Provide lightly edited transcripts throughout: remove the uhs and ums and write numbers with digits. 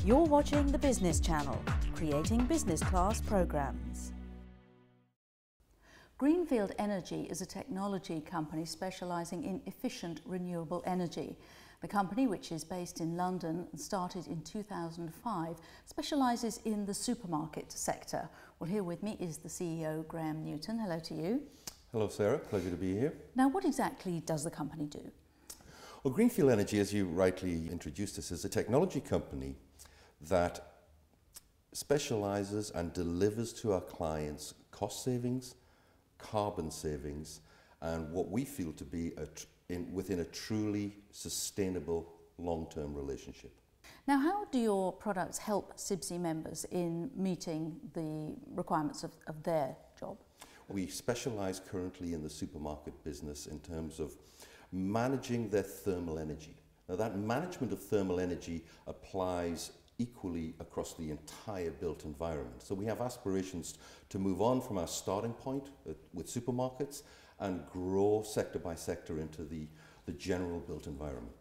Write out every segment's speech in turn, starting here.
You're watching the Business Channel, creating business class programs. Greenfield Energy is a technology company specialising in efficient renewable energy. The company, which is based in London and started in 2005, specialises in the supermarket sector. Well, here with me is the CEO, Graham Newton. Hello to you. Hello Sarah, pleasure to be here. Now, what exactly does the company do? Well, Greenfield Energy, as you rightly introduced us, is a technology company that specialises and delivers to our clients cost savings, carbon savings, and what we feel to be within a truly sustainable long-term relationship. Now, how do your products help CIBSE members in meeting the requirements of their job? We specialise currently in the supermarket business in terms of managing their thermal energy. Now, that management of thermal energy applies equally across the entire built environment. So we have aspirations to move on from our starting point with supermarkets and grow sector by sector into the general built environment.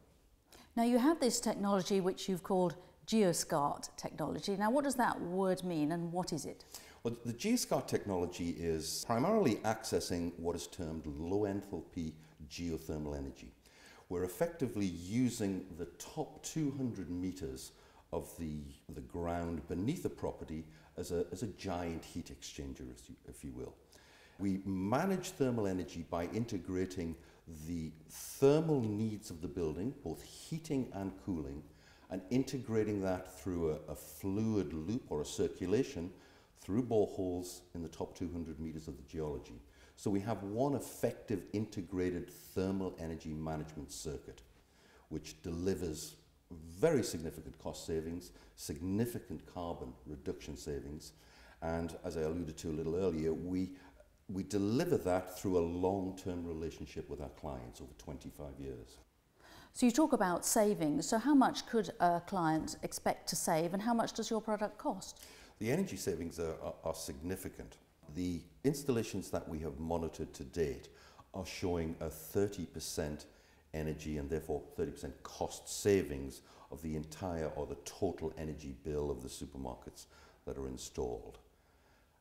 Now, you have this technology which you've called GeoScart technology. Now, what does that word mean and what is it? Well, the GeoScart technology is primarily accessing what is termed low enthalpy geothermal energy. We're effectively using the top 200 meters of the ground beneath the property as a giant heat exchanger, if you will. We manage thermal energy by integrating the thermal needs of the building, both heating and cooling, and integrating that through a fluid loop or a circulation through boreholes in the top 200 meters of the geology. So we have one effective integrated thermal energy management circuit, which delivers very significant cost savings, significant carbon reduction savings, and as I alluded to a little earlier, we deliver that through a long-term relationship with our clients over 25 years. So you talk about savings. So how much could a client expect to save and how much does your product cost? The energy savings are significant. The installations that we have monitored to date are showing a 30% energy and therefore 30% cost savings of the entire or the total energy bill of the supermarkets that are installed.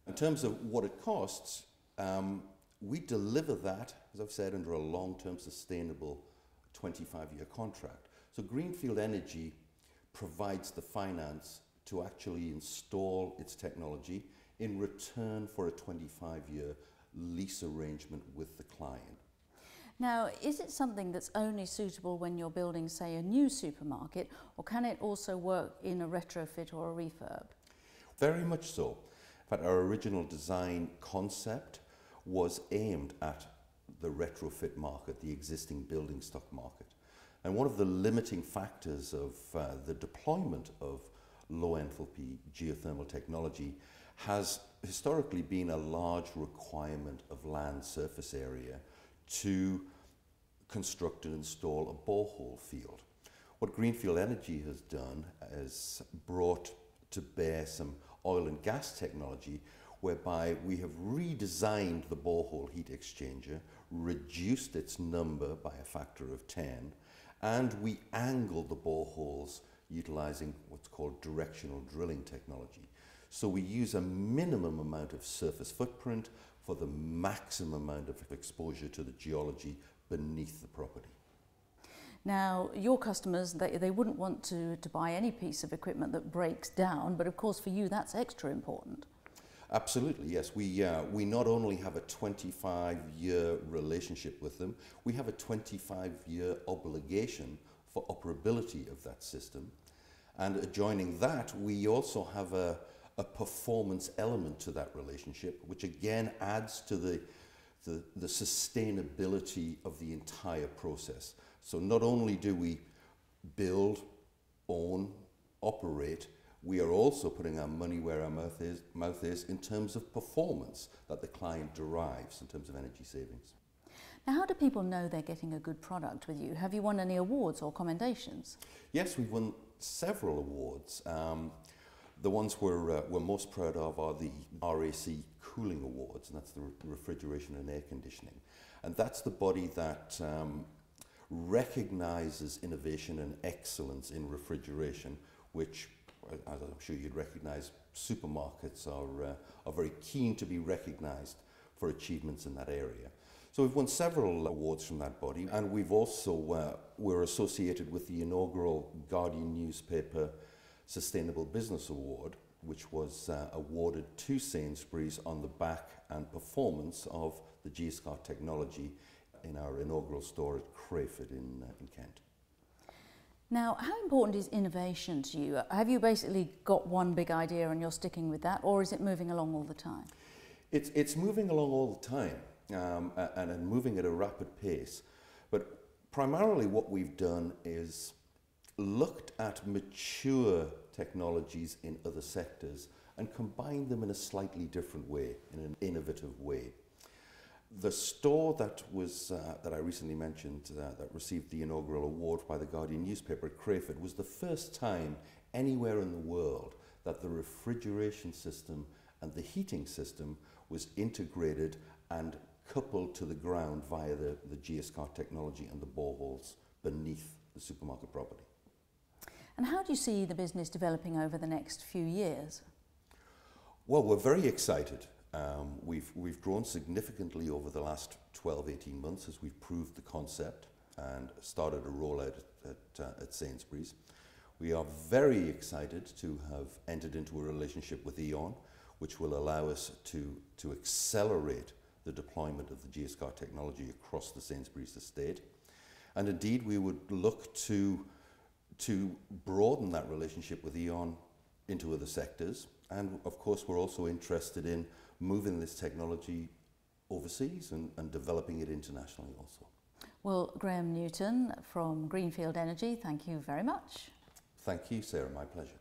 In terms of what it costs, we deliver that, as I've said, under a long-term sustainable 25-year contract. So Greenfield Energy provides the finance to actually install its technology in return for a 25-year lease arrangement with the client. Now, is it something that's only suitable when you're building, say, a new supermarket, or can it also work in a retrofit or a refurb? Very much so. In fact, our original design concept was aimed at the retrofit market, the existing building stock market. And one of the limiting factors of the deployment of low enthalpy geothermal technology has historically been a large requirement of land surface area to construct and install a borehole field. What Greenfield Energy has done is brought to bear some oil and gas technology whereby we have redesigned the borehole heat exchanger, reduced its number by a factor of 10, and we angled the boreholes utilizing what's called directional drilling technology. So we use a minimum amount of surface footprint for the maximum amount of exposure to the geology beneath the property. Now, your customers, they wouldn't want to buy any piece of equipment that breaks down, but of course for you that's extra important. Absolutely, yes. We not only have a 25-year relationship with them, we have a 25-year obligation for operability of that system. And adjoining that, we also have a performance element to that relationship, which again adds to the sustainability of the entire process. So not only do we build, own, operate, we are also putting our money where our mouth is in terms of performance that the client derives in terms of energy savings. Now, how do people know they're getting a good product with you? Have you won any awards or commendations? Yes, we've won several awards. The ones we're most proud of are the RAC Cooling Awards, and that's the Refrigeration and Air Conditioning. And that's the body that recognizes innovation and excellence in refrigeration, which as I'm sure you'd recognise, supermarkets are very keen to be recognised for achievements in that area. So we've won several awards from that body, and we've also, we're associated with the inaugural Guardian newspaper Sustainable Business Award, which was awarded to Sainsbury's on the back and performance of the Geoscot technology in our inaugural store at Greenfield in Kent. Now, how important is innovation to you? Have you basically got one big idea and you're sticking with that, or is it moving along all the time? It's moving along all the time, and moving at a rapid pace. But primarily what we've done is looked at mature technologies in other sectors and combined them in a slightly different way, in an innovative way. The store that I recently mentioned that received the inaugural award by the Guardian newspaper at Greenfield was the first time anywhere in the world that the refrigeration system and the heating system was integrated and coupled to the ground via the Geoscot technology and the boreholes beneath the supermarket property. And how do you see the business developing over the next few years? Well, we're very excited. We've grown significantly over the last 12-18 months as we've proved the concept and started a rollout at Sainsbury's. We are very excited to have entered into a relationship with E.ON, which will allow us to accelerate the deployment of the Geoscot technology across the Sainsbury's estate. And indeed, we would look to broaden that relationship with E.ON into other sectors. And of course, we're also interested in moving this technology overseas and developing it internationally also. Well, Graham Newton from Greenfield Energy, thank you very much. Thank you, Sarah. My pleasure.